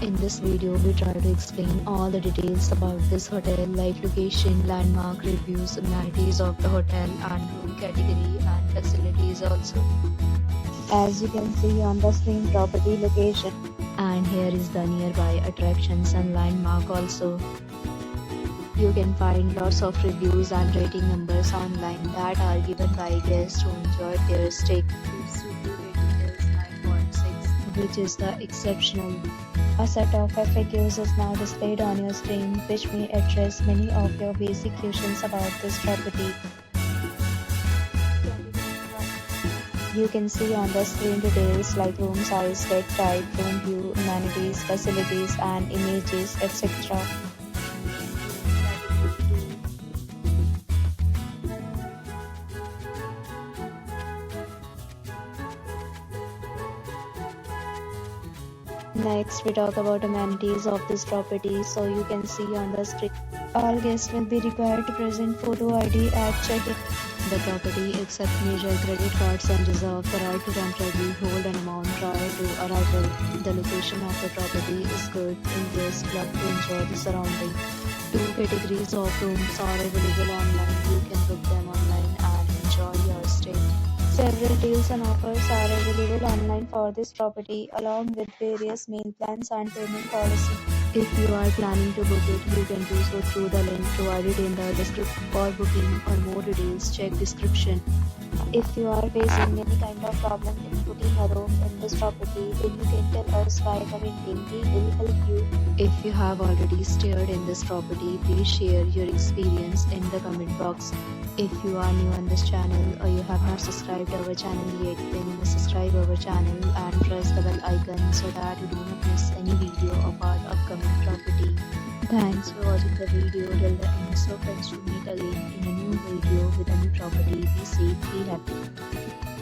In this video, we try to explain all the details about this hotel like location, landmark, reviews, amenities of the hotel and room category and facilities also. As you can see on the screen, property location. And here is the nearby attractions and landmark also. You can find lots of reviews and rating numbers online that are given by guests who enjoyed their stay. Its review rating is 9.6, which is the exceptional. A set of FAQs is now displayed on your screen, which may address many of your basic questions about this property. You can see on the screen details like room size, bed type, room view, amenities, facilities and images, etc. Next, we talk about amenities of this property. So you can see on the screen, all guests will be required to present photo ID at check-in. The property accepts major credit cards and reserves the right to temporarily hold an amount prior to arrival. The location of the property is good and guests love to enjoy the surrounding. Two categories of rooms are available online. You can book them online and enjoy your stay. Several deals and offers are available online for this property, along with various meal plans and payment policy. If you are planning to book it, you can do so through the link provided in the description. For booking or more details, check description. If you are facing any kind of problem in booking a room in this property, then you can tell us by commenting. We will help you. If you have already stayed in this property, please share your experience in the comment box. If you are new on this channel or you have not subscribed our channel yet, then you must subscribe our channel and press the bell icon so that you do not miss any video of our upcoming property. Thanks for watching the video till the end. So friends, to meet again in a new video with a new property. Be safe, be happy.